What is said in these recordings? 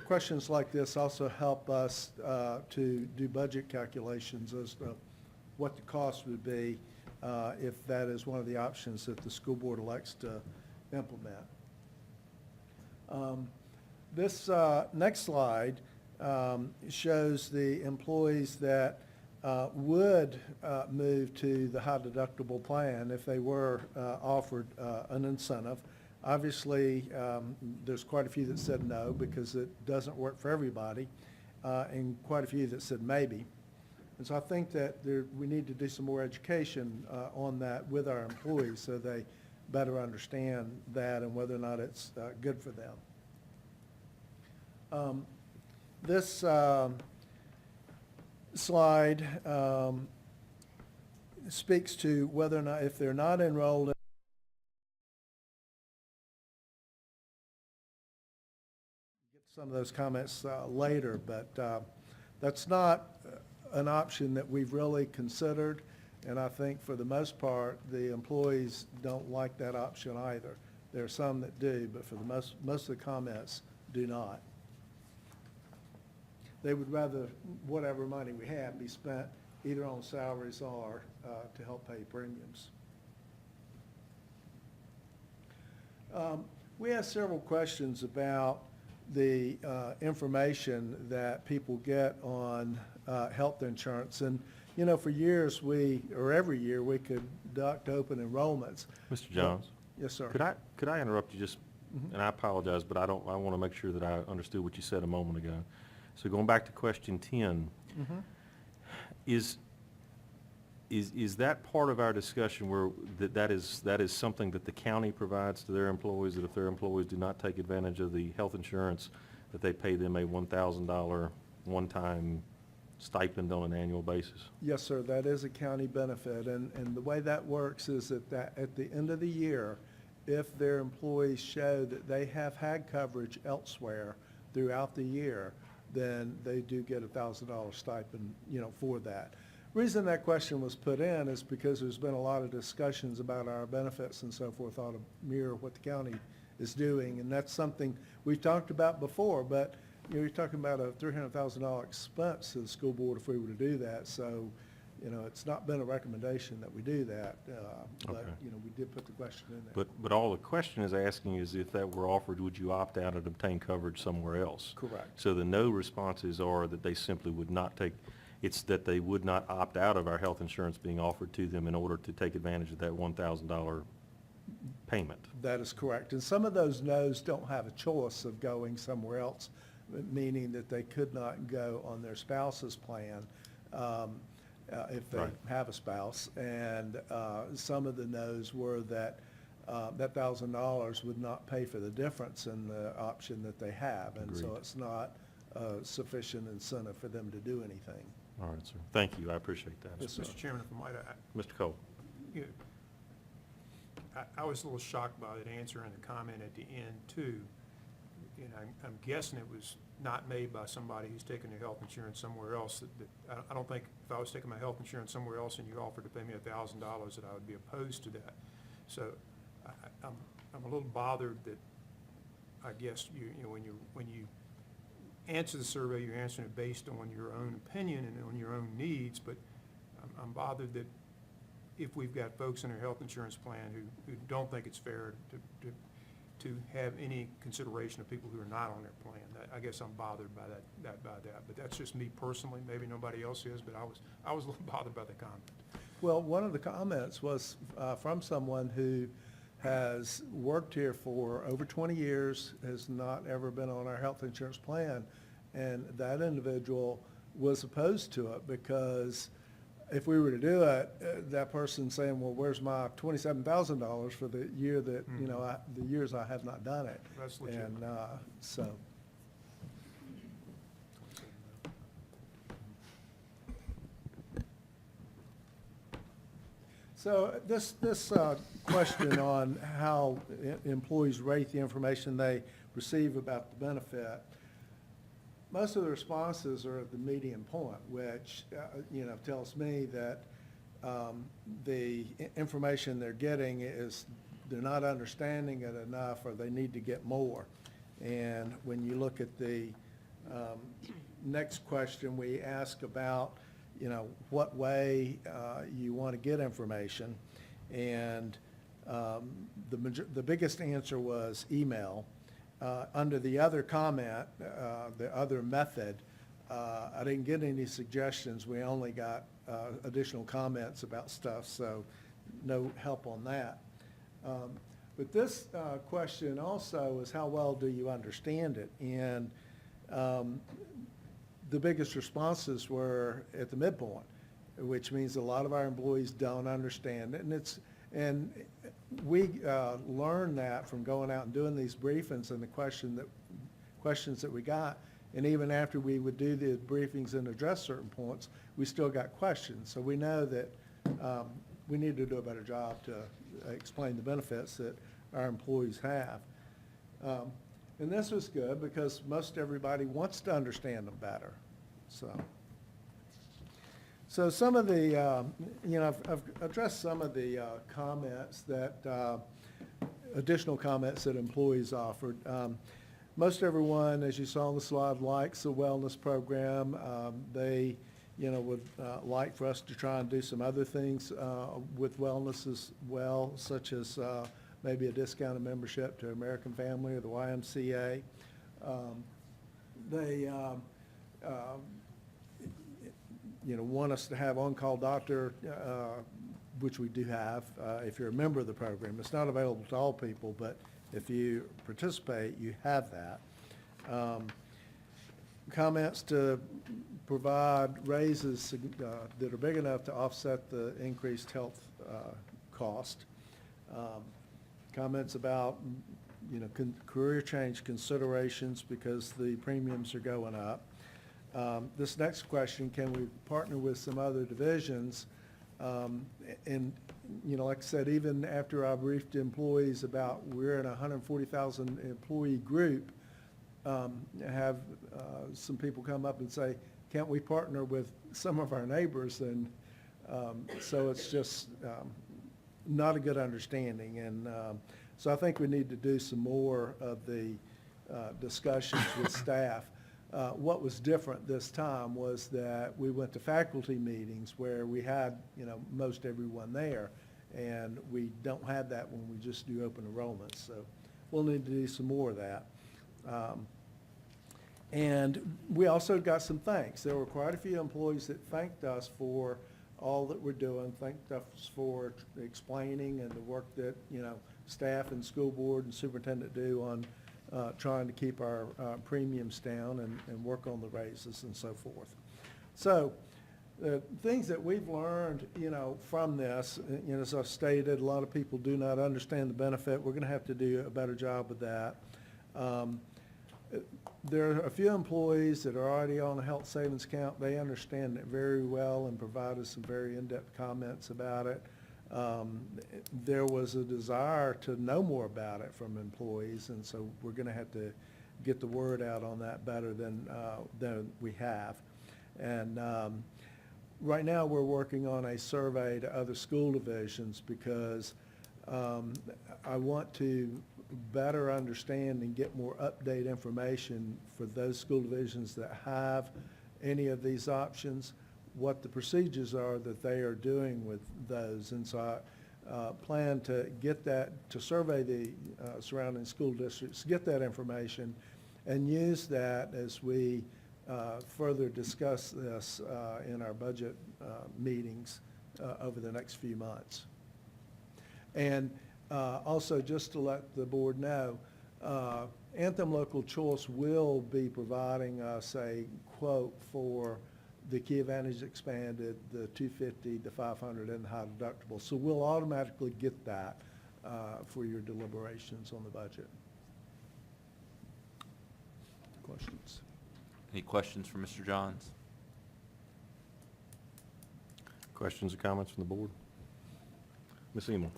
questions like this also help us to do budget calculations as to what the cost would be if that is one of the options that the school board elects to implement. This next slide shows the employees that would move to the high deductible plan if they were offered an incentive. Obviously, there's quite a few that said no because it doesn't work for everybody, and quite a few that said maybe. And so I think that we need to do some more education on that with our employees so they better understand that and whether or not it's good for them. This slide speaks to whether or not, if they're not enrolled, get some of those comments later, but that's not an option that we've really considered, and I think for the most part the employees don't like that option either. There are some that do, but for the most of the comments do not. They would rather whatever money we have be spent either on salaries or to help pay premiums. We have several questions about the information that people get on health insurance. And, you know, for years every year we conduct open enrollments. Mr. Johns? Yes, sir. Could I interrupt you just, and I apologize, but I want to make sure that I understood what you said a moment ago. So going back to question 10, is that part of our discussion where that is something that the county provides to their employees, that if their employees do not take advantage of the health insurance, that they pay them a $1,000 one-time stipend on an annual basis? Yes, sir. That is a county benefit, and the way that works is that at the end of the year, if their employees show that they have had coverage elsewhere throughout the year, then they do get a $1,000 stipend, you know, for that. Reason that question was put in is because there's been a lot of discussions about our benefits and so forth ought to mirror what the county is doing, and that's something we've talked about before, but you know, you're talking about a $300,000 expense to the school board if we were to do that. So, you know, it's not been a recommendation that we do that, but Okay. you know, we did put the question in there. But all the question is asking is if that were offered, would you opt out and obtain coverage somewhere else? Correct. So the no responses are that they simply would not take, it's that they would not opt out of our health insurance being offered to them in order to take advantage of that $1,000 payment. That is correct. And some of those no's don't have a choice of going somewhere else, meaning that they could not go on their spouse's plan if they Right. have a spouse. And some of the no's were that that $1,000 would not pay for the difference in the option that they have. And so Agreed. it's not a sufficient incentive for them to do anything. All right, sir. Thank you. I appreciate that. Yes, sir. Mr. Chairman, if I might, Mr. Cole? I was a little shocked by that answer and the comment at the end too. And I'm guessing it was not made by somebody who's taking their health insurance somewhere else. I don't think if I was taking my health insurance somewhere else and you offered to pay me $1,000 that I would be opposed to that. So I'm a little bothered that I guess you know when you answer the survey, you're answering it based on your own opinion and on your own needs, but I'm bothered that if we've got folks in their health insurance plan who don't think it's fair to have any consideration of people who are not on their plan. I guess I'm bothered by that, but that's just me personally. Maybe nobody else is, but I was a little bothered by the comment. Well, one of the comments was from someone who has worked here for over 20 years, has not ever been on our health insurance plan, and that individual was opposed to it because if we were to do it, that person saying, well, where's my $27,000 for the year that, you know, the years I have not done it. That's legit. And so. So this question on how employees rate the information they receive about the benefit, most of the responses are at the median point, which you know, tells me that the information they're getting is they're not understanding it enough, or they need to get more. And when you look at the Next question, we ask about, what way you want to get information. And the biggest answer was email. Under the other comment, the other method, I didn't get any suggestions. We only got additional comments about stuff, so no help on that. But this question also is, how well do you understand it? And the biggest responses were at the midpoint, which means a lot of our employees don't understand it. And we learned that from going out and doing these briefings and the questions that we got. And even after we would do the briefings and address certain points, we still got questions. So we know that we need to do a better job to explain the benefits that our employees have. And this was good because most everybody wants to understand them better. So some of the, I've addressed some of the comments that, additional comments that employees offered. Most everyone, as you saw on the slide, likes the wellness program. They, would like for us to try and do some other things with wellness as well, such as maybe a discounted membership to American Family or the YMCA. They want us to have on-call doctor, which we do have, if you're a member of the program. It's not available to all people, but if you participate, you have that. Comments to provide raises that are big enough to offset the increased health cost. Comments about, career change considerations because the premiums are going up. This next question, can we partner with some other divisions? And, like I said, even after I briefed employees about we're in a 140,000 employee group, have some people come up and say, can't we partner with some of our neighbors? And so it's just not a good understanding. And so I think we need to do some more of the discussions with staff. What was different this time was that we went to faculty meetings where we had, most everyone there, and we don't have that when we just do open enrollment. So we'll need to do some more of that. And we also got some thanks. There were quite a few employees that thanked us for all that we're doing, thanked us for explaining and the work that, staff and school board and superintendent do on trying to keep our premiums down and work on the raises and so forth. So the things that we've learned, from this, as I've stated, a lot of people do not understand the benefit. We're going to have to do a better job with that. There are a few employees that are already on a health savings account. They understand it very well and provided some very in-depth comments about it. There was a desire to know more about it from employees, and so we're going to have to get the word out on that better than we have. And right now we're working on a survey to other school divisions because I want to better understand and get more updated information for those school divisions that have any of these options, what the procedures are that they are doing with those. And so I plan to get that, to survey the surrounding school districts, get that information, and use that as we further discuss this in our budget meetings over the next few months. And also, just to let the board know, Anthem Local Choice will be providing us a quote for the Key Advantage Expanded, the 250, the 500, and the high deductible. So we'll automatically get that for your deliberations on the budget. Questions? Any questions for Mr. Johns? Questions or comments from the board? Ms. Emel?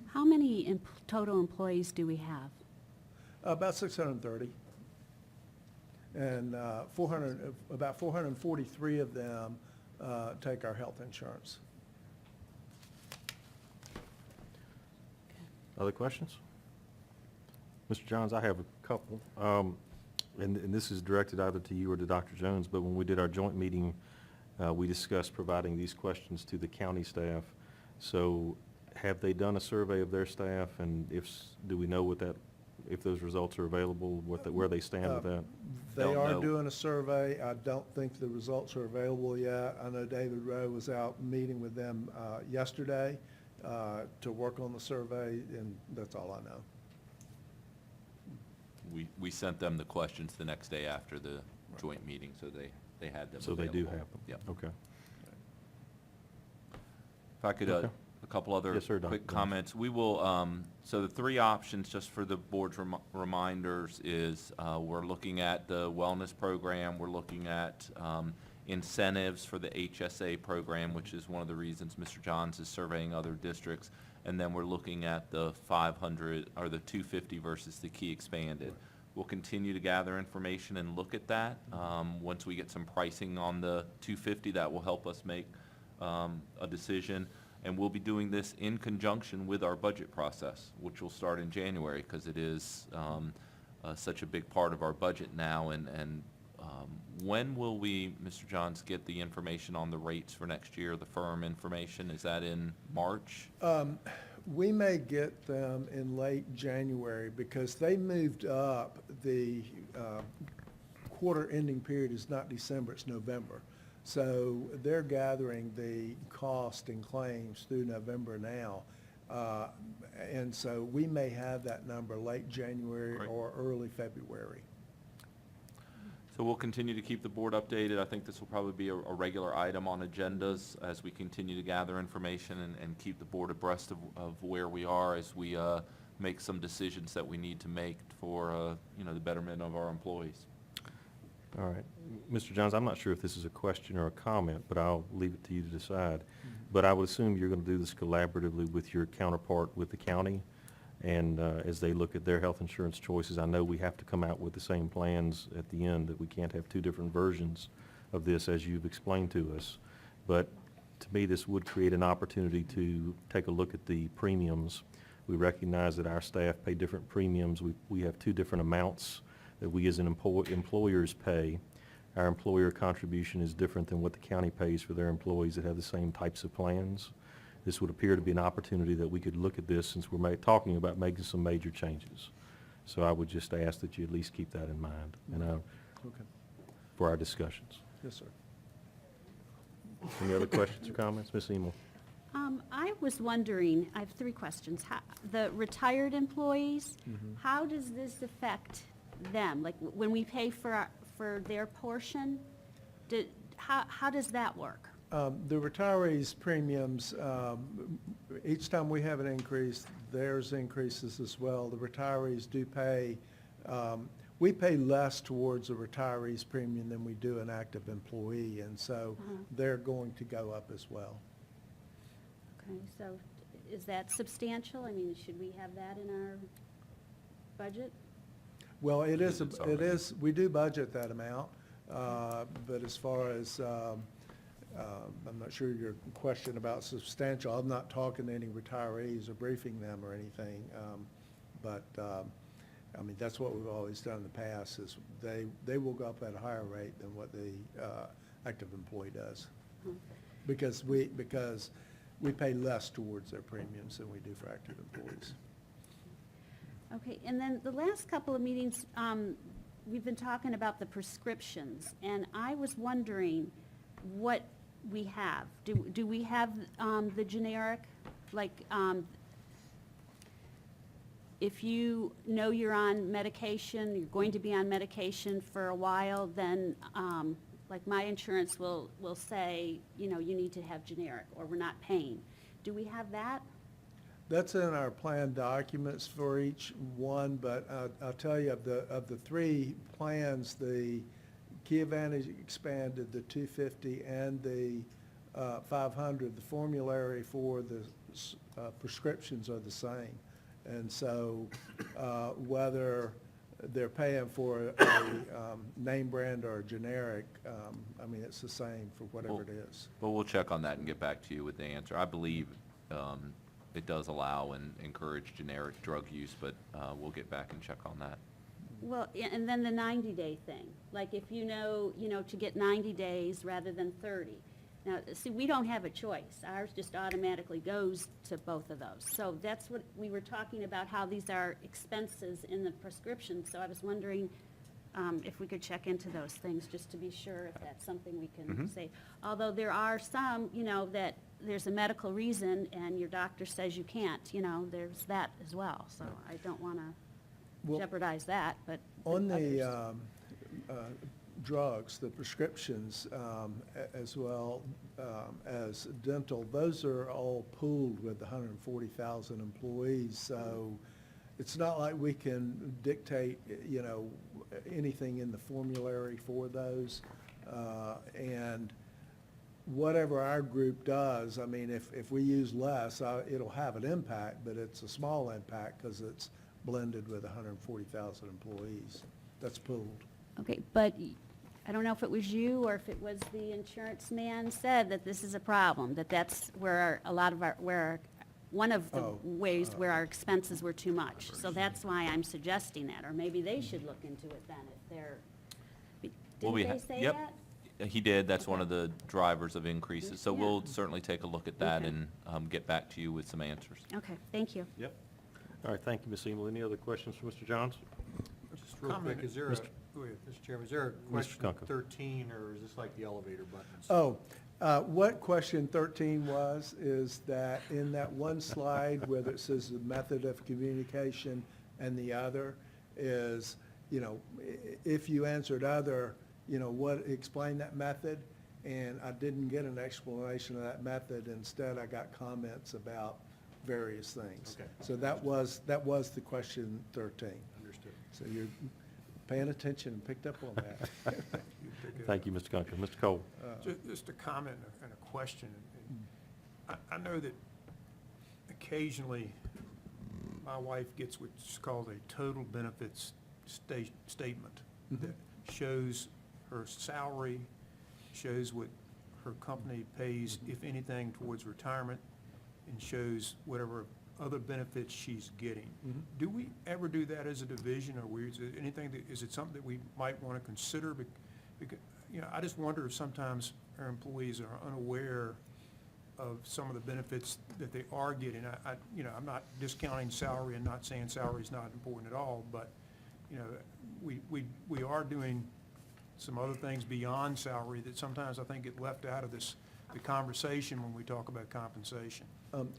How many total employees do we have? About 630. And about 443 of them take our health insurance. Other questions? Mr. Johns, I have a couple. and this is directed either to you or to Dr. Jones, but when we did our joint meeting, we discussed providing these questions to the county staff. So have they done a survey of their staff, and do we know what that, if those results are available, where they stand with that? They Don't are know. doing a survey. I don't think the results are available yet. I know David Rowe was out meeting with them yesterday to work on the survey, and that's all I know. We sent them the questions the next day after the joint meeting, so they had them So they do available. have them? Yep. Okay. If I could, Okay. a couple other Yes, sir, Dr. quick Jones. comments. We will, so the three options, just for the board's reminders, is we're looking at the wellness program, we're looking at incentives for the HSA program, which is one of the reasons Mr. Johns is surveying other districts, and then we're looking at the 500, or the 250 versus the key expanded. We'll continue to gather information and look at that. Once we get some pricing on the 250, that will help us make a decision. And we'll be doing this in conjunction with our budget process, which will start in January, because it is such a big part of our budget now. And when will we, Mr. Johns, get the information on the rates for next year, the firm information? Is that in March? We may get them in late January because they moved up. The quarter ending period is not December, it's November. So they're gathering the cost and claims through November now. And so we may have that number late January Great. or early February. So we'll continue to keep the board updated. I think this will probably be a regular item on agendas as we continue to gather information and keep the board abreast of where we are as we make some decisions that we need to make for, the betterment of our employees. All right. Mr. Johns, I'm not sure if this is a question or a comment, but I'll leave it to you to decide. But I would assume you're going to do this collaboratively with your counterpart with the county, and as they look at their health insurance choices. I know we have to come out with the same plans at the end, that we can't have two different versions of this, as you've explained to us. But to me, this would create an opportunity to take a look at the premiums. We recognize that our staff pay different premiums. We have two different amounts that we as an employers pay. Our employer contribution is different than what the county pays for their employees that have the same types of plans. This would appear to be an opportunity that we could look at this, since we're talking about making some major changes. So I would just ask that you at least keep that in mind, Okay. for our discussions. Yes, sir. Any other questions or comments? Ms. Emel? I was wondering, I have three questions. The retired employees, how does this affect them? Like, when we pay for their portion, how does that work? The retirees' premiums, each time we have an increase, theirs increases as well. The retirees do pay, we pay less towards a retiree's premium than we do an active employee, and so they're going to go up as well. Okay, so is that substantial? I mean, should we have that in our budget? Well, it is, It's already- we do budget that amount, but as far as, I'm not sure your question about substantial, I'm not talking to any retirees or briefing them or anything, but, I mean, that's what we've always done in the past, is they will go up at a higher rate than what the active employee does. Because we pay less towards their premiums than we do for active employees. Okay, and then the last couple of meetings, we've been talking about the prescriptions, and I was wondering what we have. Do we have the generic, like, if you know you're on medication, you're going to be on medication for a while, then, like, my insurance will say, you need to have generic, or we're not paying. Do we have that? That's in our plan documents for each one, but I'll tell you, of the three plans, the Key Advantage Expanded, the 250, and the 500, the formulary for the prescriptions are the same. And so whether they're paying for a name brand or a generic, I mean, it's the same for whatever it is. But we'll check on that and get back to you with the answer. I believe it does allow and encourage generic drug use, but we'll get back and check on that. Well, and then the 90-day thing, like if you know, to get 90 days rather than 30. Now, see, we don't have a choice. Ours just automatically goes to both of those. So that's what, we were talking about how these are expenses in the prescription. So I was wondering if we could check into those things, just to be sure if that's something we can say. Although there are some, that there's a medical reason and your doctor says you can't, there's that as well. So I don't want to Well, jeopardize that, but On the others. drugs, the prescriptions, as well as dental, those are all pooled with 140,000 employees. So it's not like we can dictate, anything in the formulary for those. And whatever our group does, I mean, if we use less, it'll have an impact, but it's a small impact because it's blended with 140,000 employees. That's pooled. Okay, but I don't know if it was you or if it was the insurance man said that this is a problem, that's where a lot of one of the ways where our expenses were too much. So that's why I'm suggesting that, or maybe they should look into it then if they're, Well, we didn't ha- they say yep. that? He did, that's one of the drivers of increases, so Yeah. we'll certainly take a look at that Okay. and get back to you with some answers. Okay, thank you. Yep. All right, thank you, Ms. Engel. Any other questions for Mr. Johns? Just real Comment. quick, is there a, go ahead, Mr. Chairman, is there a question Kunkel. 13, or is this like the elevator buttons? Oh, what question 13 was, is that in that one slide where it says the method of communication and the other is, if you answered other, explain that method. And I didn't get an explanation of that method. Instead, I got comments about various things. Okay. So that was the question 13. Understood. So you're paying attention and picked up on that. You pick it Thank you, Mr. Kunkel. Mr. Cole? Just a comment and a question. I know that occasionally my wife gets what's called a total benefits statement that shows her salary, shows what her company pays, if anything, towards retirement, and shows whatever other benefits she's getting. Do we ever do that as a division, or is it anything is it something that we might want to consider? Because, I just wonder if sometimes our employees are unaware of some of the benefits that they are getting. I'm not discounting salary and not saying salary is not important at all, but, we are doing some other things beyond salary that sometimes I think get left out of the conversation when we talk about compensation.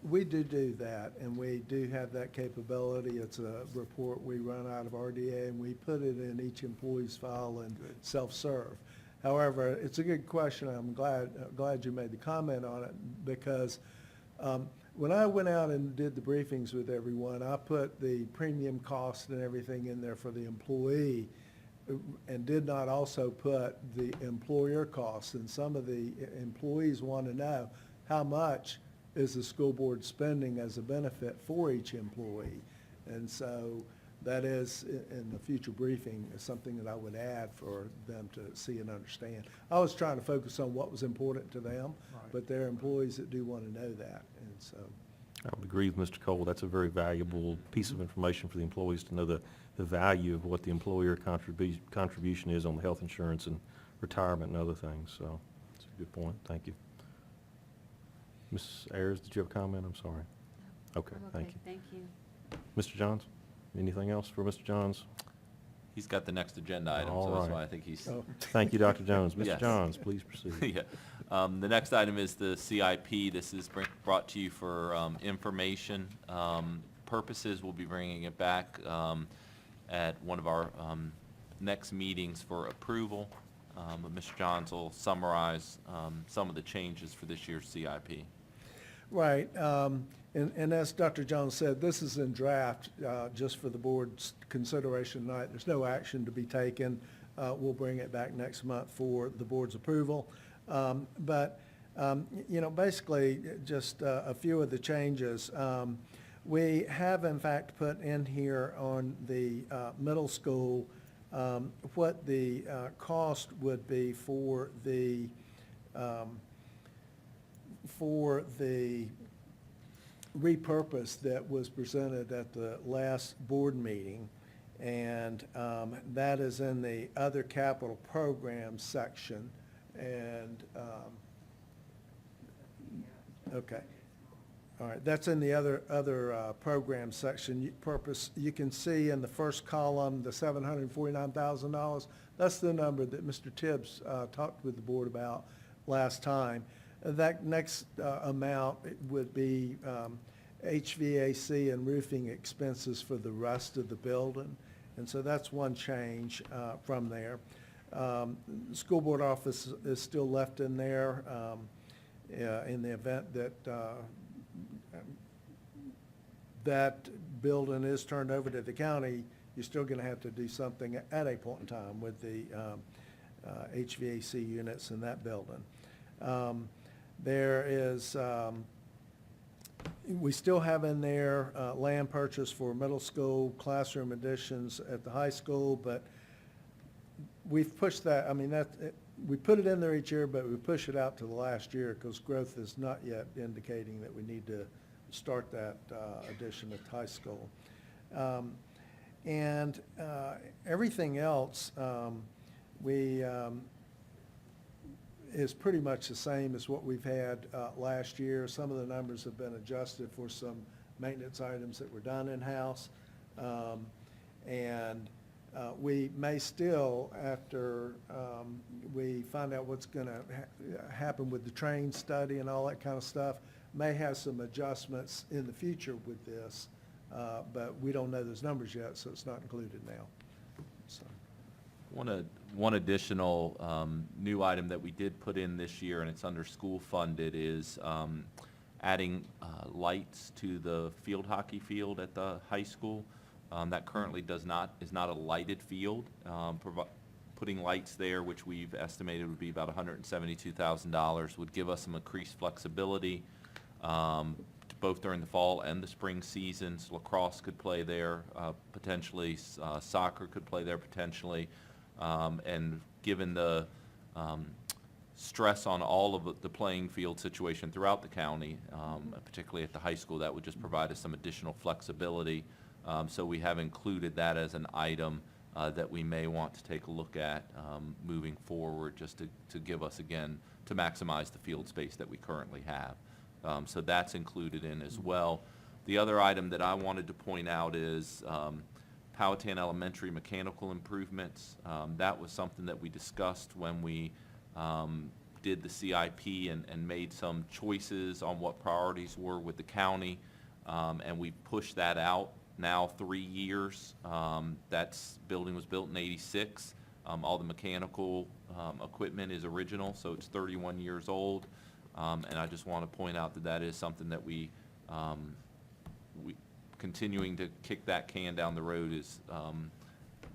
We do that, and we do have that capability. It's a report we run out of RDA, and we put it in each employee's file and Good. self-serve. However, it's a good question. I'm glad you made the comment on it, because when I went out and did the briefings with everyone, I put the premium cost and everything in there for the employee, and did not also put the employer costs. And some of the employees want to know how much is the school board spending as a benefit for each employee. And so that is, in the future briefing, is something that I would add for them to see and understand. I was trying to focus on what was important to them, Right. but there are employees that do want to know that, and so. I would agree with Mr. Cole. That's a very valuable piece of information for the employees to know the value of what the employer contribution is on the health insurance and retirement and other things. So it's a good point. Thank you. Ms. Ayers, did you have a comment? I'm sorry. Okay, thank you. Thank you. Mr. Johns, anything else for Mr. Johns? He's got the next agenda item, All so that's right. why I think he's, Oh. Thank you, Dr. Jones. Mr. Yes. Johns, please proceed. yeah. The next item is the CIP. This is brought to you for information purposes. We'll be bringing it back at one of our next meetings for approval. But Mr. Johns will summarize some of the changes for this year's CIP. Right, and as Dr. Jones said, this is in draft, just for the board's consideration tonight. There's no action to be taken. We'll bring it back next month for the board's approval. But basically, just a few of the changes. We have in fact put in here on the middle school what the cost would be for the repurpose that was presented at the last board meeting. And that is in the other capital programs section. And, okay. All right, that's in the other program section. You can see in the first column, the $749,000. That's the number that Mr. Tibbs talked with the board about last time. That next amount would be HVAC and roofing expenses for the rest of the building. And so that's one change from there. The school board office is still left in there in the event that that building is turned over to the county. You're still going to have to do something at a point in time with the HVAC units in that building. There is, we still have in there land purchase for middle school classroom additions at the high school, but we've pushed that, I mean, we put it in there each year, but we push it out to the last year because growth is not yet indicating that we need to start that addition at high school. And everything else, is pretty much the same as what we've had last year. Some of the numbers have been adjusted for some maintenance items that were done in-house. And we may still, after we find out what's going to happen with the train study and all that kind of stuff, may have some adjustments in the future with this, but we don't know those numbers yet, so it's not included now. So. One additional new item that we did put in this year, and it's under school funded, is adding lights to the field hockey field at the high school. That currently is not a lighted field. Putting lights there, which we've estimated would be about $172,000, would give us some increased flexibility, both during the fall and the spring seasons. Lacrosse could play there potentially, soccer could play there potentially, and given the stress on all of the playing field situation throughout the county, particularly at the high school, that would just provide us some additional flexibility. So we have included that as an item that we may want to take a look at moving forward, just to give us, again, to maximize the field space that we currently have. So that's included in as well. The other item that I wanted to point out is Powhatan Elementary mechanical improvements. That was something that we discussed when we did the CIP and made some choices on what priorities were with the county, and we pushed that out now 3 years. That building was built in '86. All the mechanical equipment is original, so it's 31 years old. And I just want to point out that that is something that we continuing to kick that can down the road is,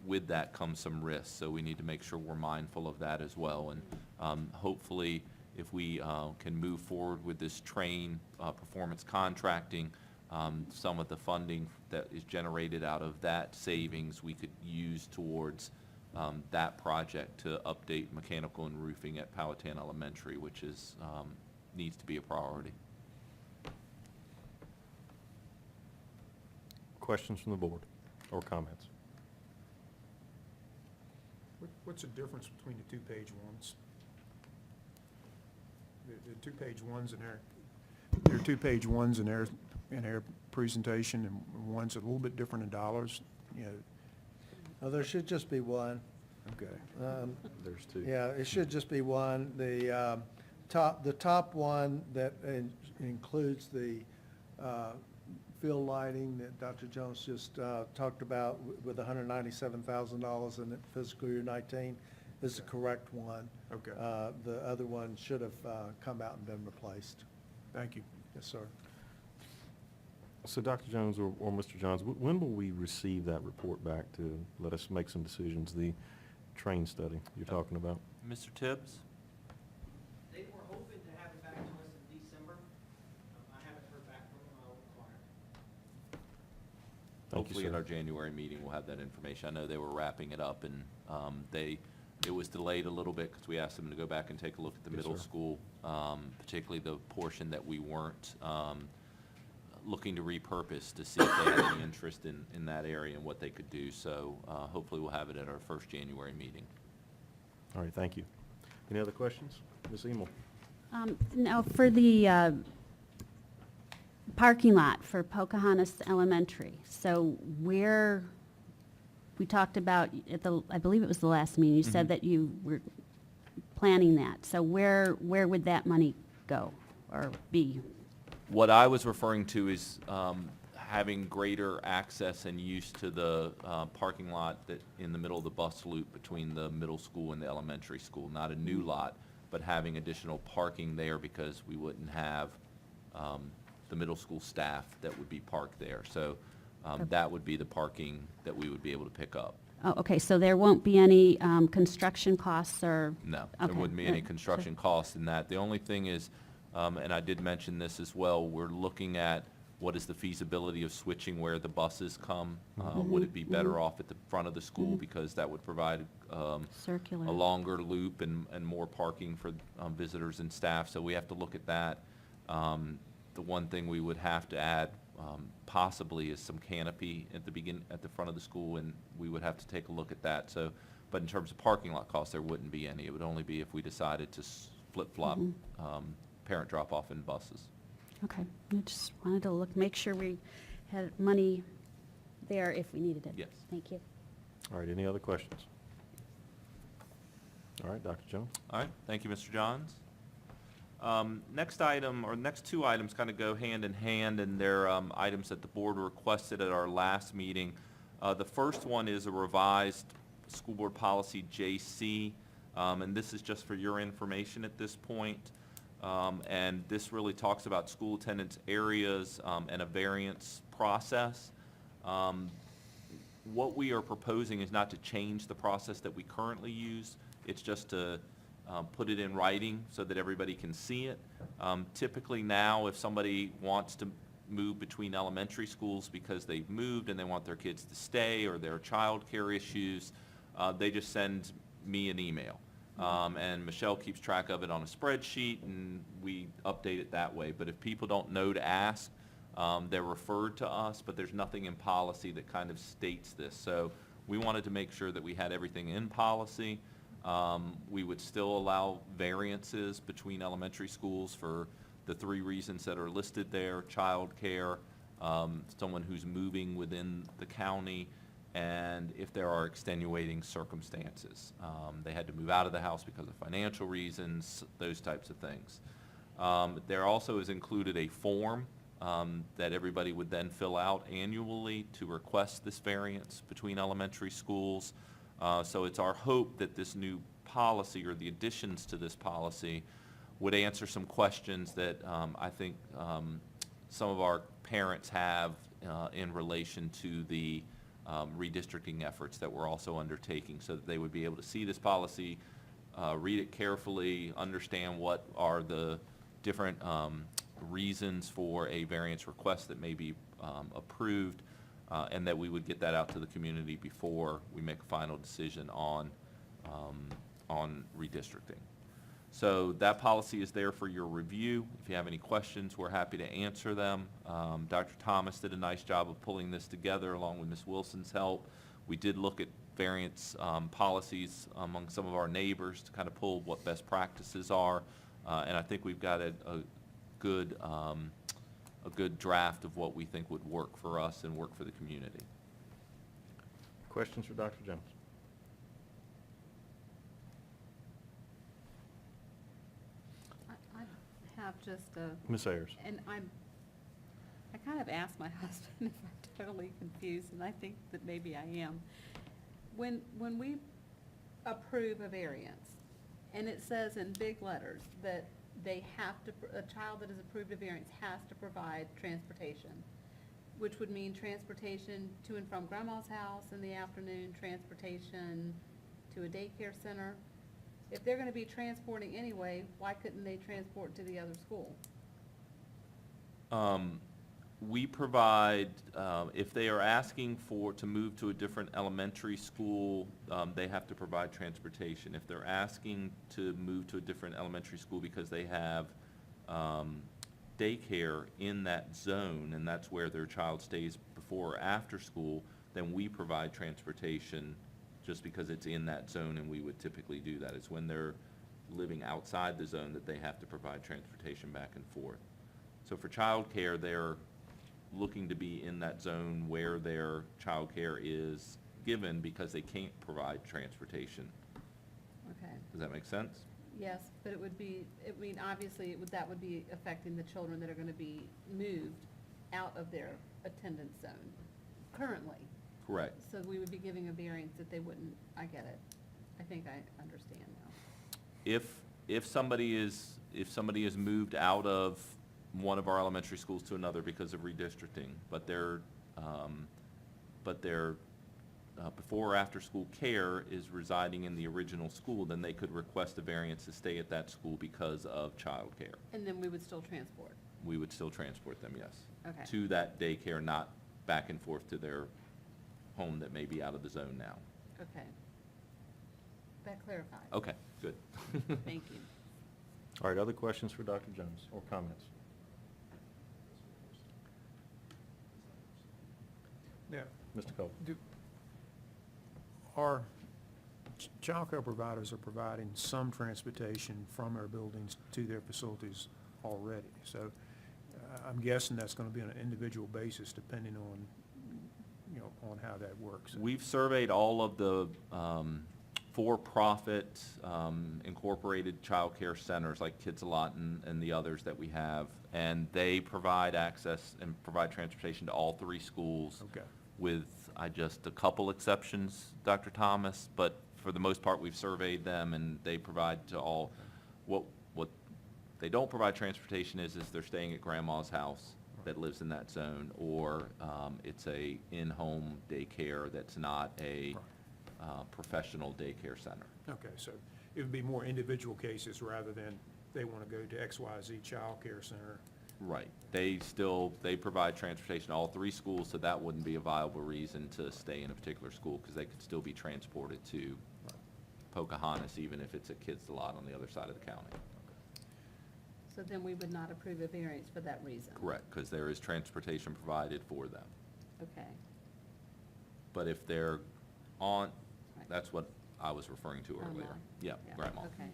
with that comes some risks. So we need to make sure we're mindful of that as well. And hopefully, if we can move forward with this train performance contracting, some of the funding that is generated out of that savings we could use towards that project to update mechanical and roofing at Powhatan Elementary, which is needs to be a priority. Questions from the board or comments? What's the difference between the two-page ones? The two-page ones in there are two-page ones in their presentation, and one's a little bit different in dollars, you know. Oh, there should just be one. Okay. There's two. Yeah, it should just be one. The top one that includes the field lighting that Dr. Jones just talked about with $197,000 in fiscal year 19 is the correct one. Okay. The other one should have come out and been replaced. Thank you. Yes, sir. So Dr. Jones or Mr. Johns, when will we receive that report back to let us make some decisions, the train study you're talking about? Mr. Tibbs? They were hoping to have it back to us in December. I haven't heard back from them. I'll inquire. Thank you, Hopefully at sir. our January meeting, we'll have that information. I know they were wrapping it up, and it was delayed a little bit because we asked them to go back and take a look at the Yes, middle sir. school, particularly the portion that we weren't looking to repurpose to see if they had any interest in that area and what they could do. So hopefully we'll have it at our first January meeting. All right, thank you. Any other questions? Ms. Emel? Now, for the parking lot for Pocahontas Elementary, so where, we talked about at the, I believe it was the last meeting, you said that you were planning that. So where would that money go or be? What I was referring to is having greater access and use to the parking lot that in the middle of the bus loop between the middle school and the elementary school. Not a new lot, but having additional parking there because we wouldn't have the middle school staff that would be parked there. So that would be the parking that we would be able to pick up. Oh, okay, so there won't be any construction costs or? No, there Okay, wouldn't be any construction costs in that. The only thing is, and I did mention this as well, we're looking at what is the feasibility of switching where the buses come? Would it be better off at the front of the school because that would provide Circular. a longer loop and more parking for visitors and staff? So we have to look at that. The one thing we would have to add possibly is some canopy at the front of the school, and we would have to take a look at that. So, but in terms of parking lot costs, there wouldn't be any. It would only be if we decided to flip-flop parent drop-off in buses. Okay, I just wanted to make sure we had money there if we needed it. Yes. Thank you. All right, any other questions? All right, Dr. Jones? All right, thank you, Mr. Johns. Next item, or next two items kind of go hand in hand, and they're items that the board requested at our last meeting. The first one is a revised school board policy JC, and this is just for your information at this point. And this really talks about school attendance areas and a variance process. What we are proposing is not to change the process that we currently use. It's just to put it in writing so that everybody can see it. Typically now, if somebody wants to move between elementary schools because they've moved and they want their kids to stay or there are childcare issues, they just send me an email. And Michelle keeps track of it on a spreadsheet, and we update it that way. But if people don't know to ask, they're referred to us, but there's nothing in policy that kind of states this. So we wanted to make sure that we had everything in policy. We would still allow variances between elementary schools for the 3 reasons that are listed there: childcare, someone who's moving within the county, and if there are extenuating circumstances. They had to move out of the house because of financial reasons, those types of things. There also is included a form that everybody would then fill out annually to request this variance between elementary schools. So it's our hope that this new policy, or the additions to this policy, would answer some questions that I think some of our parents have in relation to the redistricting efforts that we're also undertaking, so that they would be able to see this policy, read it carefully, understand what are the different reasons for a variance request that may be approved, and that we would get that out to the community before we make a final decision on redistricting. So that policy is there for your review. If you have any questions, we're happy to answer them. Dr. Thomas did a nice job of pulling this together along with Ms. Wilson's help. We did look at variance policies among some of our neighbors to kind of pull what best practices are, and I think we've got a good draft of what we think would work for us and work for the community. Questions for Dr. Jones? I have just a, Ms. Ayers? and I kind of asked my husband if I'm totally confused, and I think that maybe I am. When we approve a variance, and it says in big letters that they have to, a child that is approved a variance has to provide transportation, which would mean transportation to and from grandma's house in the afternoon, transportation to a daycare center. If they're gonna be transporting anyway, why couldn't they transport to the other school? We provide, if they are asking to move to a different elementary school, they have to provide transportation. If they're asking to move to a different elementary school because they have daycare in that zone, and that's where their child stays before or after school, then we provide transportation just because it's in that zone, and we would typically do that. It's when they're living outside the zone that they have to provide transportation back and forth. So for childcare, they're looking to be in that zone where their childcare is given because they can't provide transportation. Okay. Does that make sense? Yes, but it would be, I mean, obviously, that would be affecting the children that are gonna be moved out of their attendance zone currently. Correct. So we would be giving a variance that they wouldn't, I get it. I think I understand now. If somebody is moved out of one of our elementary schools to another because of redistricting, but their before or after school care is residing in the original school, then they could request a variance to stay at that school because of childcare. And then we would still transport. We would still transport them, yes. Okay. To that daycare, not back and forth to their home that may be out of the zone now. Okay. That clarifies. Okay, good. Thank you. All right, other questions for Dr. Jones or comments? Now, Mr. Cole? our childcare providers are providing some transportation from our buildings to their facilities already. So I'm guessing that's going to be on an individual basis depending on, on how that works. We've surveyed all of the for-profit incorporated childcare centers like Kids A Lot and the others that we have, and they provide access and provide transportation to all three schools. Okay. With just a couple exceptions, Dr. Thomas, but for the most part, we've surveyed them and they provide to all. What they don't provide transportation is they're staying at grandma's house that lives in that zone, or it's a in-home daycare that's not a professional daycare center. Okay, so it would be more individual cases rather than they want to go to XYZ childcare center. Right. They provide transportation to all three schools, so that wouldn't be a viable reason to stay in a particular school, because they could still be transported to Pocahontas, even if it's a Kids A Lot on the other side of the county. So then we would not approve a variance for that reason? Correct, because there is transportation provided for them. Okay. But if they're on, Right. that's what I was referring to earlier. Grandma. Yeah, Yeah, grandma. Okay.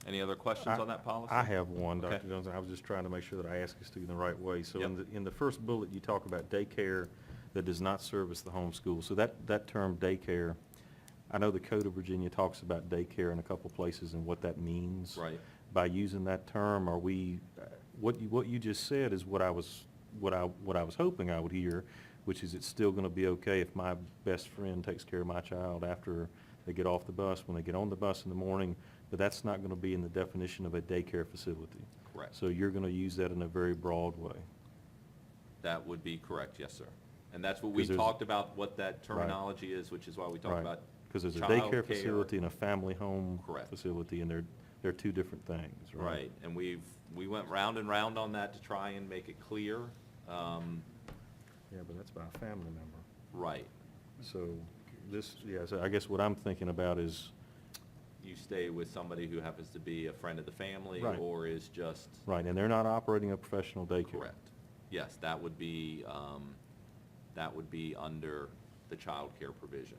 Any other questions on that policy? I have one, Dr. Okay. Jones, and I was just trying to make sure that I ask this to you in the right way. So Yep. in the first bullet, you talk about daycare that does not service the home school. So that term daycare, I know the Code of Virginia talks about daycare in a couple places and what that means. Right. By using that term, are we, what you just said is what I was hoping I would hear, which is it's still gonna be okay if my best friend takes care of my child after they get off the bus, when they get on the bus in the morning, but that's not gonna be in the definition of a daycare facility. Correct. So you're gonna use that in a very broad way. That would be correct, yes, sir. And that's what we 'Cause there's- talked about, what that terminology is, which is why we talked Right. about Because there's a daycare childcare. facility and a family home Correct. facility, and they're two different things, right? Right, and we went round and round on that to try and make it clear. Yeah, but that's by a family member. Right, So so I guess what I'm thinking about is, you stay with somebody who happens to be a friend of the family Right. or is just. right, and they're not operating a professional daycare. Correct. Yes, that would be under the child care provision,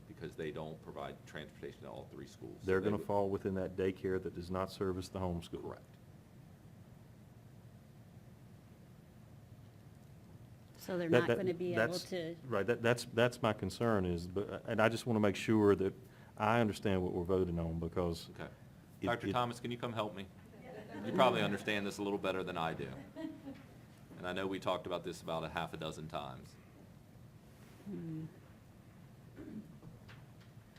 because they don't provide transportation to all three schools. So They're they gonna would- fall within that daycare that does not service the home school. Correct. So they're That- not that- going to be able that's- to, Right, that's my concern is, and I just want to make sure that I understand what we're voting on, because. Okay. it- Dr. it- Thomas, can you come help me? You probably understand this a little better than I do. And I know we talked about this about a half a dozen times.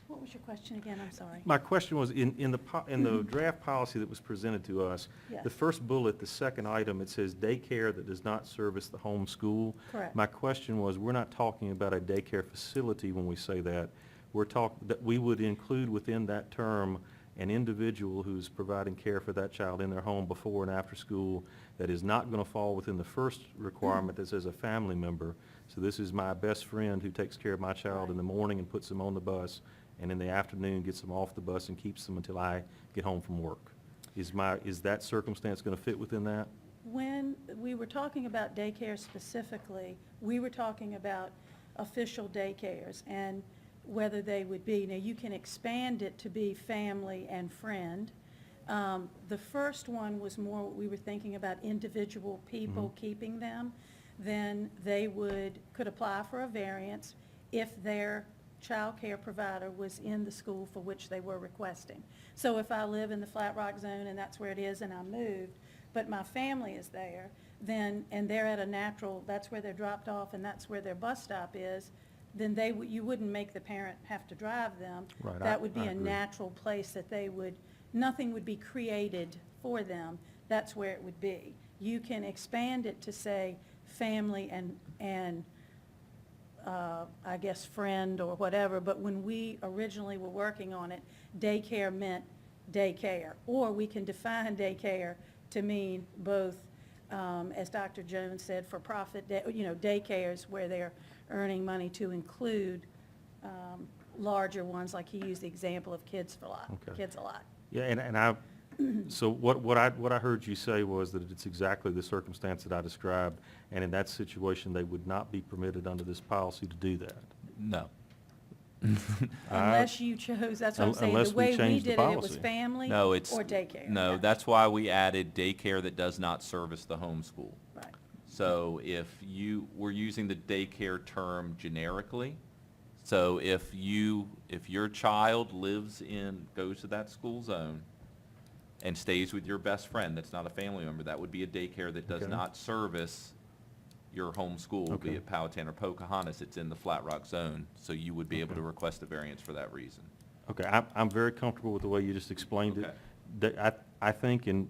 what was your question again? I'm sorry. My question was, in the draft policy that was presented to us, Yes. the first bullet, the second item, it says daycare that does not service the home school. Correct. My question was, we're not talking about a daycare facility when we say that. We're talking, that we would include within that term an individual who's providing care for that child in their home before and after school that is not going to fall within the first requirement that says a family member. So this is my best friend who takes care of my child in the morning and puts him on the bus and in the afternoon gets them off the bus and keeps them until I get home from work. Is that circumstance going to fit within that? When we were talking about daycare specifically, we were talking about official daycares and whether they would be, now you can expand it to be family and friend. The first one was more, we were thinking about individual people keeping them. Then they could apply for a variance if their child care provider was in the school for which they were requesting. So if I live in the Flat Rock zone and that's where it is and I moved, but my family is there, then, and they're at a natural, that's where they're dropped off and that's where their bus stop is, then you wouldn't make the parent have to drive them. Right, That would be I a agree. natural place that they would, nothing would be created for them. That's where it would be. You can expand it to say family and I guess friend or whatever, but when we originally were working on it, daycare meant daycare. Or we can define daycare to mean both, as Dr. Jones said, for-profit, daycares where they're earning money to include larger ones, like he used the example of Kids a Lot. Okay. Kids a Lot. Yeah, and so what I heard you say was that it's exactly the circumstance that I described, and in that situation, they would not be permitted under this policy to do that. No. Unless you chose, that's what I'm saying, Unless the we way we changed the did it, it was policy. family No, or it's. daycare. No, Yeah. that's why we added daycare that does not service the homeschool. Right. So if we're using the daycare term generically, so if your child goes to that school zone and stays with your best friend, that's not a family member, that would be a daycare that does Okay. not service your home school, be Okay. it Powhatan or Pocahontas, it's in the Flat Rock zone, so you would be able to Okay. request a variance for that reason. Okay, I'm very comfortable with the way you just explained it. Okay. I think, and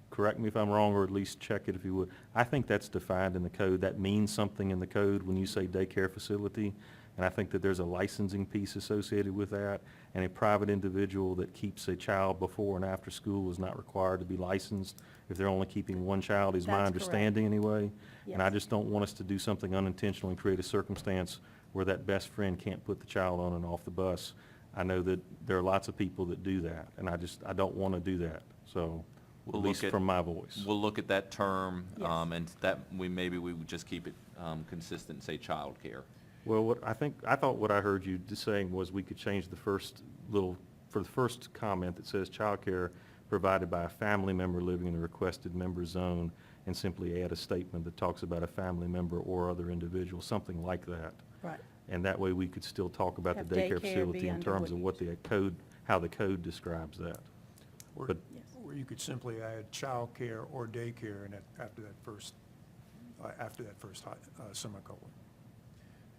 correct me if I'm wrong, or at least check it if you would, I think that's defined in the code. That means something in the code when you say daycare facility. And I think that there's a licensing piece associated with that. And a private individual that keeps a child before and after school is not required to be licensed if they're only keeping one child, is my That's correct. understanding anyway. And I Yes. just don't want us to do something unintentional and create a circumstance where that best friend can't put the child on and off the bus. I know that there are lots of people that do that, and I don't want to do that, so, at We'll least look at- from my voice. We'll look at that term, Yes. and maybe we would just keep it consistent and say childcare. Well, I thought what I heard you saying was we could change the first for the first comment that says childcare provided by a family member living in the requested member zone, and simply add a statement that talks about a family member or other individual, something like that. Right. And that way we could still talk about the Have daycare daycare facility be in under terms of what what the code, how the code describes that. Or But- Yes. or you could simply add childcare or daycare in after that first semicolon.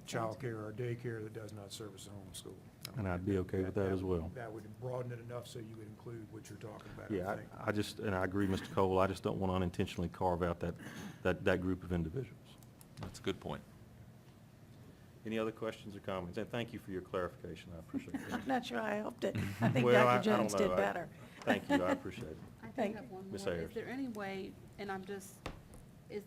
Childcare or daycare that does not service the home school. And I'd be okay with that as well. That would broaden it enough so you would include what you're talking about, I Yeah, think. and I agree, Mr. Cole, I just don't want to unintentionally carve out that group of individuals. That's a good point. Any other questions or comments? And thank you for your clarification, I appreciate I'm that. not sure I helped it. I think Well, I Dr. don't Jones know. did better. Thank you, I appreciate it. I do Thank have one Ms. more. Ayers. Is there any way, and I'm just, is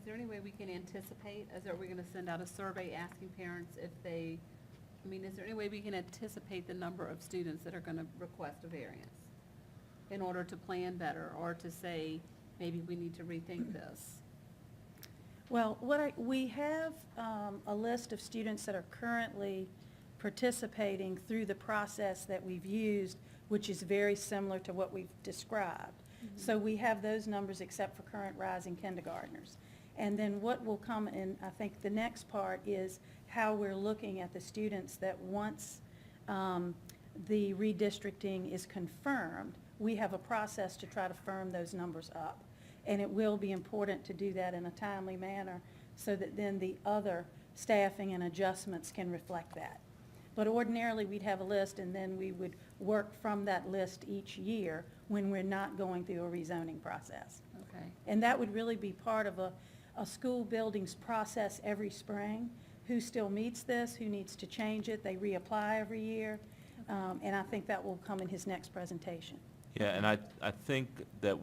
there any way we can anticipate, are we gonna send out a survey asking parents if they, is there any way we can anticipate the number of students that are gonna request a variance? In order to plan better, or to say, maybe we need to rethink this? Well, we have a list of students that are currently participating through the process that we've used, which is very similar to what we've described. So we have those numbers except for current rising kindergartners. And then what will come in, I think the next part is how we're looking at the students that once the redistricting is confirmed, we have a process to try to firm those numbers up. And it will be important to do that in a timely manner so that then the other staffing and adjustments can reflect that. But ordinarily, we'd have a list, and then we would work from that list each year when we're not going through a rezoning process. Okay. And that would really be part of a school buildings process every spring. Who still meets this, who needs to change it, they reapply every year. And I think that will come in his next presentation. Yeah, and I think that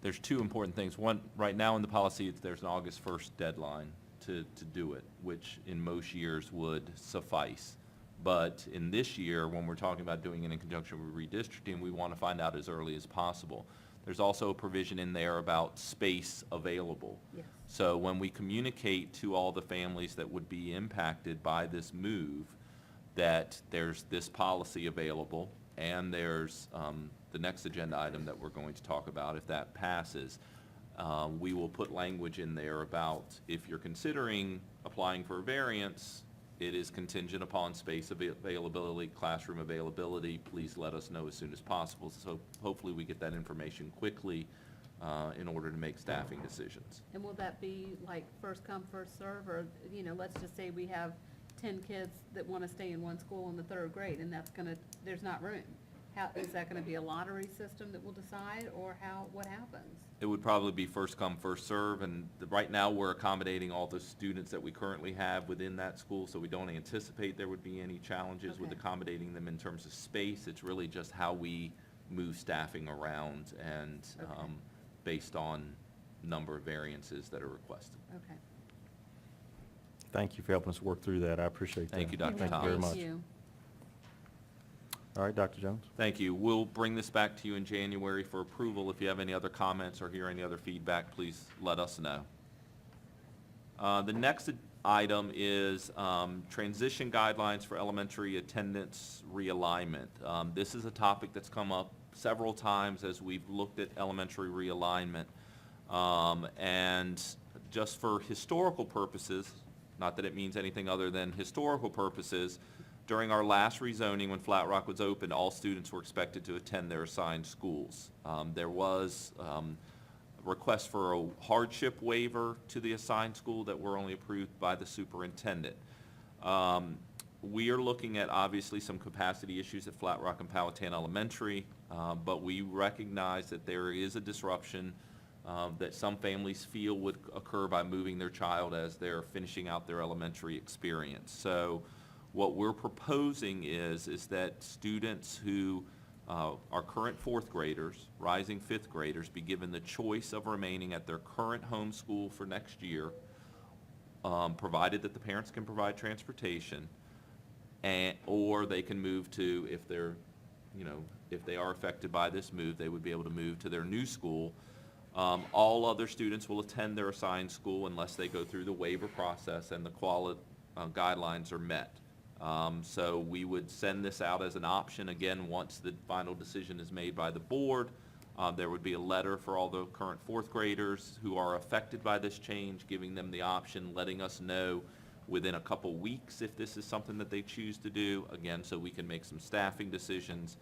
there's two important things. One, right now in the policy, there's an August 1st deadline to do it, which in most years would suffice. But in this year, when we're talking about doing it in conjunction with redistricting, we want to find out as early as possible. There's also a provision in there about space available. Yes. So when we communicate to all the families that would be impacted by this move, that there's this policy available, and there's the next agenda item that we're going to talk about, if that passes, we will put language in there about if you're considering applying for a variance, it is contingent upon space availability, classroom availability. Please let us know as soon as possible. So hopefully we get that information quickly in order to make staffing decisions. And will that be like first come, first serve, or, you know, let's just say we have 10 kids that want to stay in one school in the 3rd grade, and that's gonna, there's not room. How, is that gonna be a lottery system that will decide, or what happens? It would probably be first come, first serve, and right now, we're accommodating all the students that we currently have within that school, so we don't anticipate there would be any challenges with Okay. accommodating them in terms of space. It's really just how we move staffing around and Okay. based on number of variances that are requested. Okay. Thank you for helping us work through that. I appreciate that. Thank you, Dr. Thank you Thomas. very much. Thank you. All right, Dr. Jones? Thank you. We'll bring this back to you in January for approval. If you have any other comments or hear any other feedback, please let us know. The next item is transition guidelines for elementary attendance realignment. This is a topic that's come up several times as we've looked at elementary realignment. And just for historical purposes, not that it means anything other than historical purposes, during our last rezoning, when Flat Rock was open, all students were expected to attend their assigned schools. There was a request for a hardship waiver to the assigned school that were only approved by the superintendent. We are looking at, obviously, some capacity issues at Flat Rock and Powhatan Elementary, but we recognize that there is a disruption that some families feel would occur by moving their child as they're finishing out their elementary experience. So what we're proposing is that students who are current 4th graders, rising 5th graders, be given the choice of remaining at their current home school for next year, provided that the parents can provide transportation, or they can move to, if they're, you know, if they are affected by this move, they would be able to move to their new school. All other students will attend their assigned school unless they go through the waiver process and the quality guidelines are met. So we would send this out as an option. Again, once the final decision is made by the board, there would be a letter for all the current 4th graders who are affected by this change, giving them the option, letting us know within a couple weeks if this is something that they choose to do, again, so we can make some staffing decisions.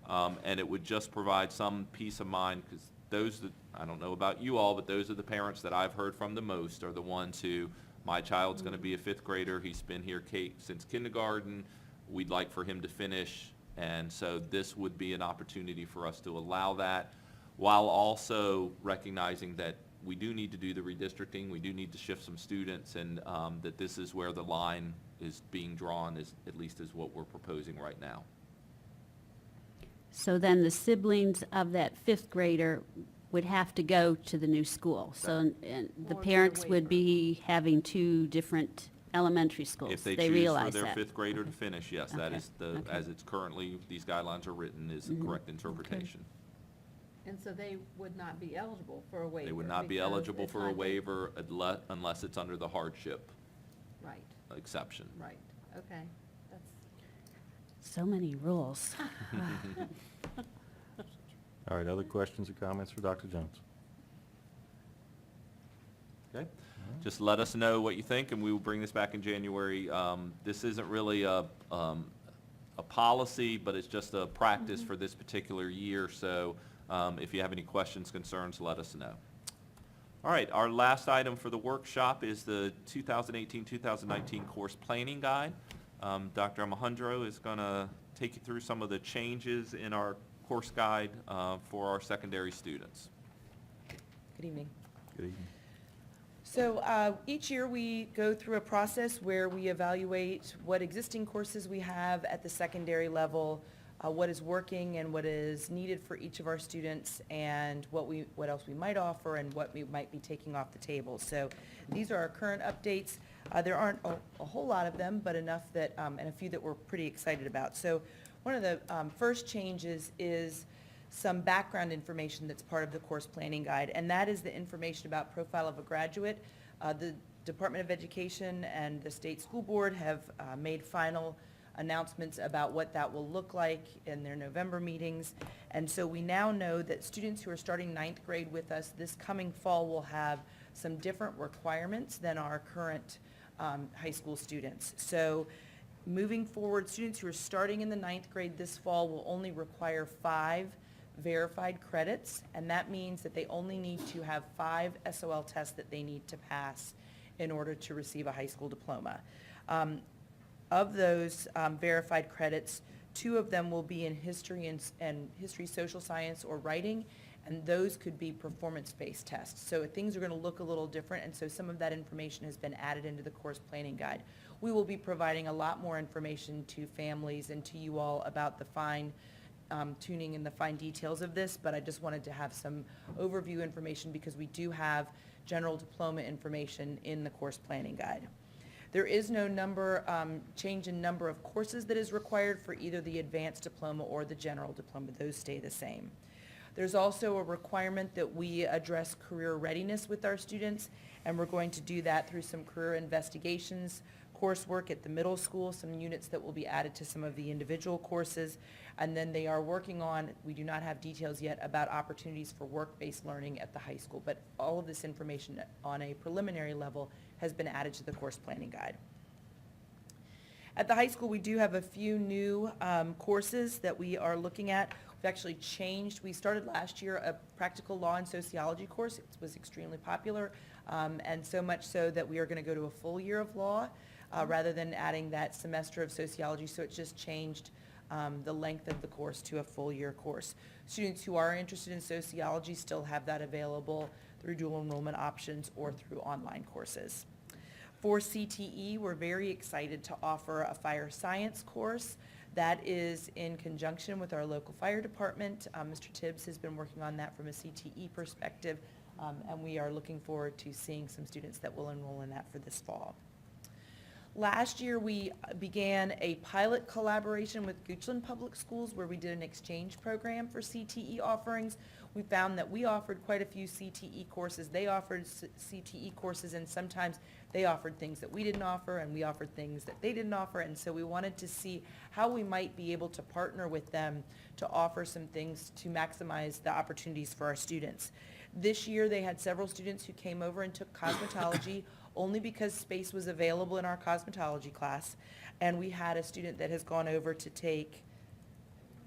And it would just provide some peace of mind, because those that, I don't know about you all, but those are the parents that I've heard from the most, are the ones who, my child's going to be a 5th grader, he's been here since kindergarten, we'd like for him to finish, and so this would be an opportunity for us to allow that, while also recognizing that we do need to do the redistricting, we do need to shift some students, and that this is where the line is being drawn, at least is what we're proposing right now. So then the siblings of that 5th grader would have to go to the new school. So, and the Or get a parents would waiver. be having 2 different elementary schools. If they choose for realize their that. 5th grader to finish, yes, that Okay, is the, okay. as it's currently, these guidelines are written, is the Mhm, correct interpretation. And so they would not be eligible for a waiver? They would not be because eligible it's for a not- waiver unless it's under the hardship Right, exception. right, okay, that's, So many rules. All right, other questions or comments for Dr. Jones? Okay, just let us know what you think, and we will bring this back in January. This isn't really a policy, but it's just a practice for this particular year, so if you have any questions, concerns, let us know. All right, our last item for the workshop is the 2018-2019 course planning guide. Dr. Alejandro is going to take you through some of the changes in our course guide for our secondary students. Good evening. Good evening. So each year we go through a process where we evaluate what existing courses we have at the secondary level, what is working and what is needed for each of our students, and what else we might offer and what we might be taking off the table. So these are our current updates. There aren't a whole lot of them, but enough that, and a few that we're pretty excited about. So one of the first changes is some background information that's part of the course planning guide, and that is the information about profile of a graduate. The Department of Education and the State School Board have made final announcements about what that will look like in their November meetings. And so we now know that students who are starting 9th grade with us this coming fall will have some different requirements than our current high school students. So moving forward, students who are starting in the 9th grade this fall will only require 5 verified credits, and that means that they only need to have 5 SOL tests that they need to pass in order to receive a high school diploma. Of those verified credits, 2 of them will be in history and history, social science, or writing, and those could be performance-based tests. So things are going to look a little different, and so some of that information has been added into the course planning guide. We will be providing a lot more information to families and to you all about the fine tuning and the fine details of this, but I just wanted to have some overview information because we do have general diploma information in the course planning guide. There is no change in number of courses that is required for either the advanced diploma or the general diploma. Those stay the same. There's also a requirement that we address career readiness with our students, and we're going to do that through some career investigations, coursework at the middle school, some units that will be added to some of the individual courses, and then they are working on, we do not have details yet, about opportunities for work-based learning at the high school, but all of this information on a preliminary level has been added to the course planning guide. At the high school, we do have a few new courses that we are looking at. We've actually changed. We started last year a practical law and sociology course. It was extremely popular, and so much so that we are going to go to a full year of law rather than adding that semester of sociology, so it just changed the length of the course to a full year course. Students who are interested in sociology still have that available through dual enrollment options or through online courses. For CTE, we're very excited to offer a fire science course that is in conjunction with our local fire department. Mr. Tibbs has been working on that from a CTE perspective, and we are looking forward to seeing some students that will enroll in that for this fall. Last year, we began a pilot collaboration with Goochland Public Schools where we did an exchange program for CTE offerings. We found that we offered quite a few CTE courses. They offered CTE courses, and sometimes they offered things that we didn't offer, and we offered things that they didn't offer, and so we wanted to see how we might be able to partner with them to offer some things to maximize the opportunities for our students. This year, they had several students who came over and took cosmetology only because space was available in our cosmetology class, and we had a student that has gone over to take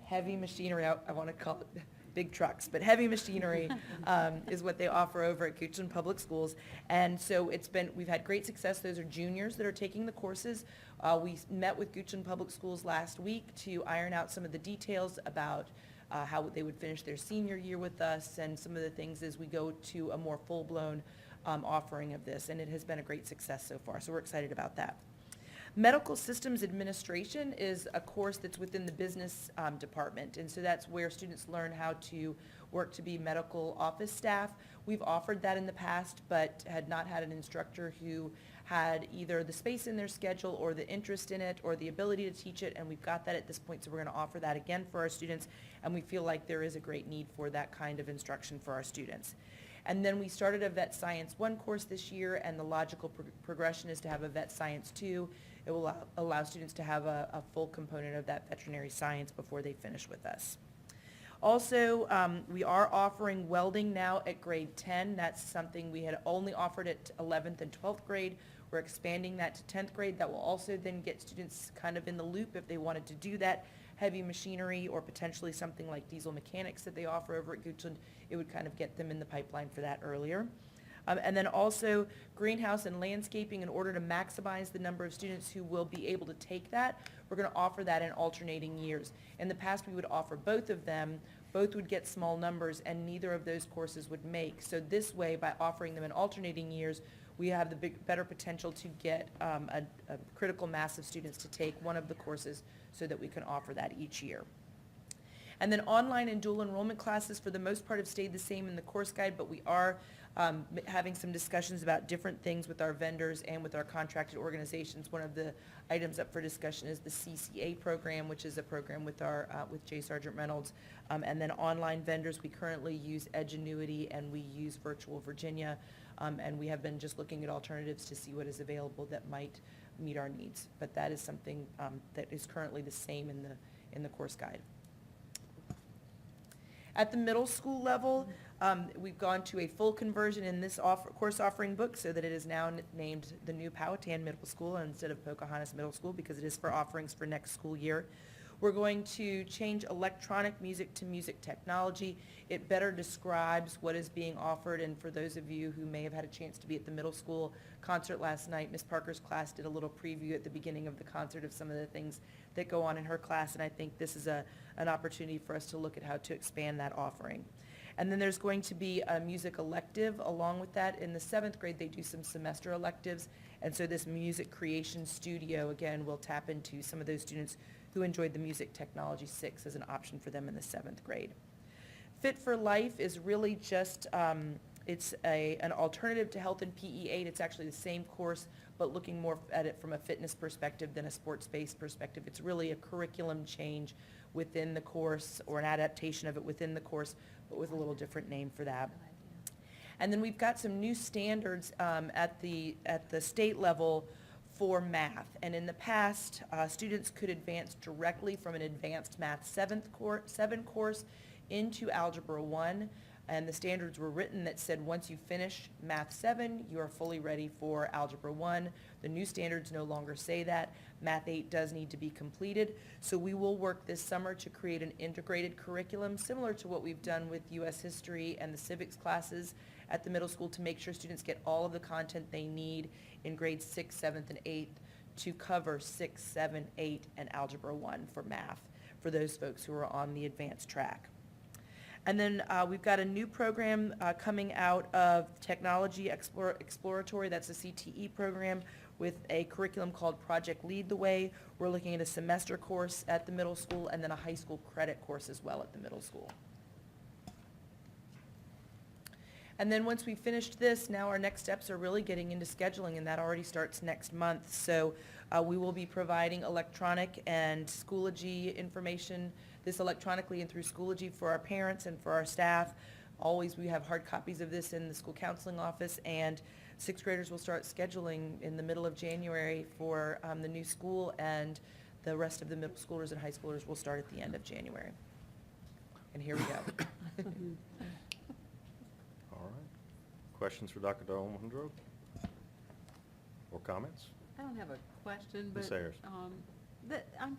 heavy machinery, I want to call it big trucks, but heavy machinery is what they offer over at Goochland Public Schools. And so we've had great success. Those are juniors that are taking the courses. We met with Goochland Public Schools last week to iron out some of the details about how they would finish their senior year with us, and some of the things as we go to a more full-blown offering of this, and it has been a great success so far, so we're excited about that. Medical Systems Administration is a course that's within the business department, and so that's where students learn how to work to be medical office staff. We've offered that in the past, but had not had an instructor who had either the space in their schedule or the interest in it or the ability to teach it, and we've got that at this point, so we're going to offer that again for our students, and we feel like there is a great need for that kind of instruction for our students. And then we started a Vet Science 1 course this year, and the logical progression is to have a Vet Science 2. It will allow students to have a full component of that veterinary science before they finish with us. Also, we are offering welding now at grade 10. That's something we had only offered at 11th and 12th grade. We're expanding that to 10th grade. That will also then get students kind of in the loop if they wanted to do that heavy machinery or potentially something like diesel mechanics that they offer over at Goochland. It would kind of get them in the pipeline for that earlier. And then also greenhouse and landscaping, in order to maximize the number of students who will be able to take that, we're going to offer that in alternating years. In the past, we would offer both of them. Both would get small numbers, and neither of those courses would make. So this way, by offering them in alternating years, we have the better potential to get a critical mass of students to take one of the courses so that we can offer that each year. And then online and dual enrollment classes, for the most part, have stayed the same in the course guide, but we are having some discussions about different things with our vendors and with our contracted organizations. One of the items up for discussion is the CCA program, which is a program with our, with J. Sargent Reynolds. And then online vendors, we currently use Edgenuity and we use Virtual Virginia. And we have been just looking at alternatives to see what is available that might meet our needs. But that is something that is currently the same in the course guide. At the middle school level, we've gone to a full conversion in this course offering book so that it is now named the new Powhatan Middle School instead of Pocahontas Middle School, because it is for offerings for next school year. We're going to change electronic music to music technology. It better describes what is being offered, and for those of you who may have had a chance to be at the middle school concert last night, Ms. Parker's class did a little preview at the beginning of the concert of some of the things that go on in her class, and I think this is an opportunity for us to look at how to expand that offering. And then there's going to be a music elective along with that. In the 7th grade, they do some semester electives, and so this music creation studio, again, will tap into some of those students who enjoyed the Music Technology 6 as an option for them in the 7th grade. Fit for Life is really just, it's an alternative to Health and PE 8. It's actually the same course, but looking more at it from a fitness perspective than a sports-based perspective. It's really a curriculum change within the course, or an adaptation of it within the course, but with a little different name for that. And then we've got some new standards at the state level for math. And in the past, students could advance directly from an advanced math 7 course into Algebra 1. And the standards were written that said once you finish Math 7, you are fully ready for Algebra 1. The new standards no longer say that. Math 8 does need to be completed. So we will work this summer to create an integrated curriculum similar to what we've done with U.S. History and the civics classes at the middle school to make sure students get all of the content they need in grades 6, 7th, and 8th to cover 6, 7, 8, and Algebra 1 for math for those folks who are on the advanced track. And then we've got a new program coming out of Technology Exploratory, that's a CTE program, with a curriculum called Project Lead the Way. We're looking at a semester course at the middle school and then a high school credit course as well at the middle school. And then once we've finished this, now our next steps are really getting into scheduling, and that already starts next month. So we will be providing electronic and Schoology information, this electronically and through Schoology for our parents and for our staff. Always, we have hard copies of this in the school counseling office, and 6th graders will start scheduling in the middle of January for the new school, and the rest of the middle schoolers and high schoolers will start at the end of January. And here we go. All right. Questions for Dr. Alejandro? Or comments? I don't have a question, but. Ms. Ayers.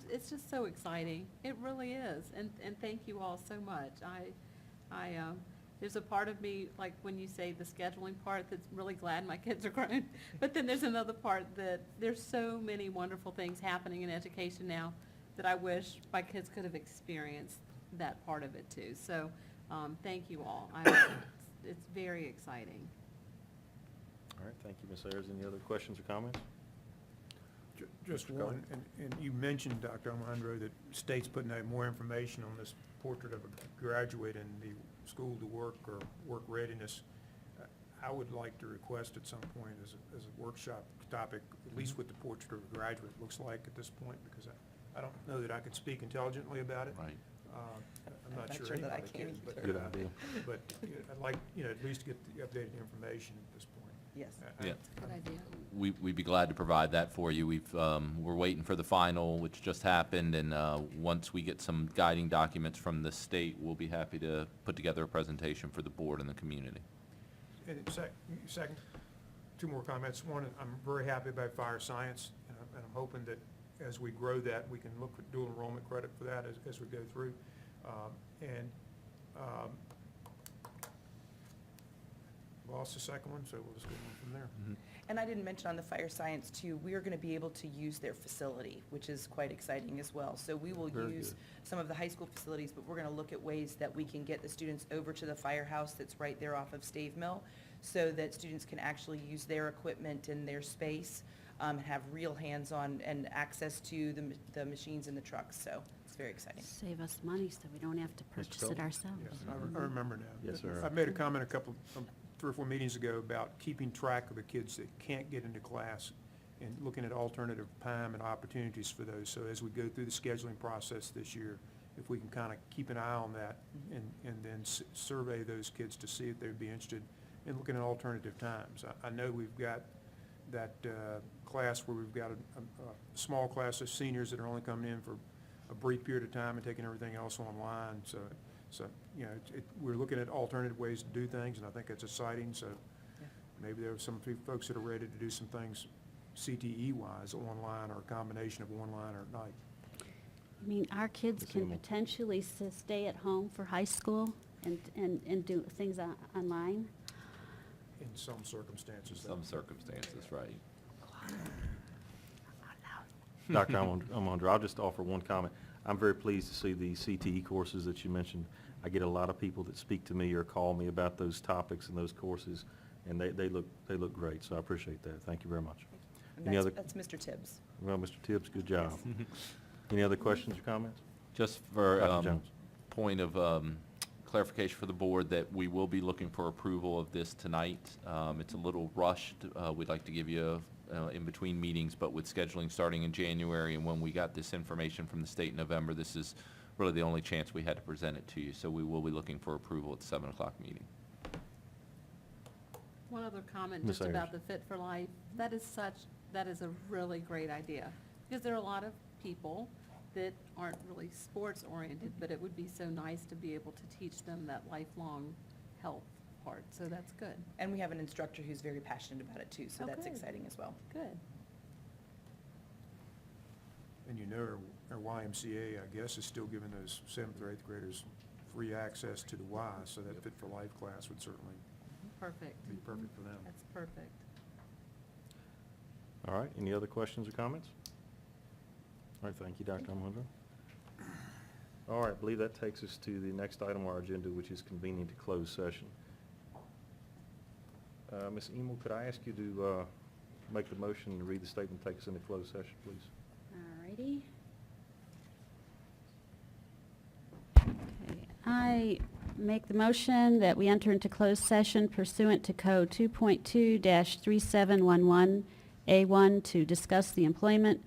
It's just so exciting. It really is. And thank you all so much. There's a part of me, like when you say the scheduling part, that's really glad my kids are grown. But then there's another part that there's so many wonderful things happening in education now that I wish my kids could have experienced that part of it too. So, thank you all. It's very exciting. All right, thank you, Ms. Ayers. Any other questions or comments? Just Mr. one, and you mentioned, Dr. Alejandro, that state's putting out more information on this portrait of a graduate and the school to work or work readiness. I would like to request at some point as a workshop topic, at least what the portrait of a graduate looks like at this point, because I don't know that I could speak intelligently about it. Right. I'm not sure that I anybody can can, but. Good idea. But I'd like, at least get the updated information at this point. Yes. Yeah. Good idea. We'd be glad to provide that for you. We're waiting for the final, which just happened, and once we get some guiding documents from the state, we'll be happy to put together a presentation for the board and the community. And second, two more comments. One, I'm very happy about fire science, and I'm hoping that as we grow that, we can look at dual enrollment credit for that as we go through. Lost the second one, so we'll just go on from there. And I didn't mention on the fire science too, we are going to be able to use their facility, which is quite exciting as well. So we will Very use good. some of the high school facilities, but we're going to look at ways that we can get the students over to the firehouse that's right there off of Stave Mill, so that students can actually use their equipment and their space, and have real hands-on and access to the machines and the trucks. So it's very exciting. Save us money so we don't have to purchase it Cole? ourselves. Yes, I remember now. Yes, sir. I've made a comment a 3 or 4 meetings ago about keeping track of the kids that can't get into class and looking at alternative time and opportunities for those. So as we go through the scheduling process this year, if we can kind of keep an eye on that and then survey those kids to see if they'd be interested in looking at alternative times. I know we've got that class where we've got a small class of seniors that are only coming in for a brief period of time and taking everything else online. So you know, we're looking at alternative ways to do things, and I think that's exciting. So maybe there are some folks that are ready to do some things CTE-wise, online, or a combination of online or at night. I mean, our kids Ms. can Himmel. potentially stay at home for high school and do things online. In some circumstances. Some circumstances, right. Dr. Almondra, I'll just offer one comment. I'm very pleased to see the CTE courses that you mentioned. I get a lot of people that speak to me or call me about those topics and those courses, and they look great, so I appreciate that. Thank you very much. And Any that's, other- that's Mr. Tibbs. Well, Mr. Tibbs, good job. Any other questions or comments? Just for Dr. Jones. point of clarification for the board that we will be looking for approval of this tonight. It's a little rushed. We'd like to give you in between meetings, but with scheduling starting in January and when we got this information from the state in November, this is really the only chance we had to present it to you. So we will be looking for approval at the 7 o'clock meeting. One other comment Ms. just about Ayers. the Fit for Life. That is a really great idea. Because there are a lot of people that aren't really sports oriented, but it would be so nice to be able to teach them that lifelong health part. So that's good. And we have an instructor who's very passionate about it too, so Oh, that's good. exciting as well. Good. And you know, our YMCA, I guess, is still giving those 7th or 8th graders free access to the Y, so that Fit for Life class would certainly Perfect. be perfect for them. That's perfect. All right, any other questions or comments? All right, thank you, Dr. Almondra. All right, I believe that takes us to the next item on our agenda, which is convening to close session. Ms. Emel, could I ask you to make the motion and read the statement, take us into closed session, please? All righty. Okay, I make the motion that we enter into closed session pursuant to Code 2.2-3711A1 to discuss the employment,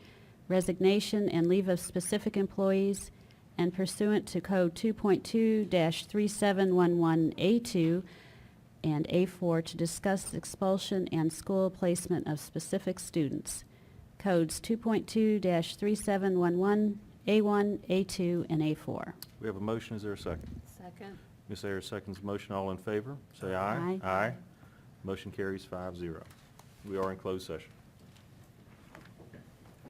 resignation, and leave of specific employees, and pursuant to Code 2.2-3711A2 and A4 to discuss expulsion and school placement of specific students. Codes 2.2-3711, A1, A2, and A4. We have a motion, is there a second? Second. Ms. Ayers seconds the motion, all in favor, say aye. Aye. Aye. Motion carries 5-0. We are in closed session.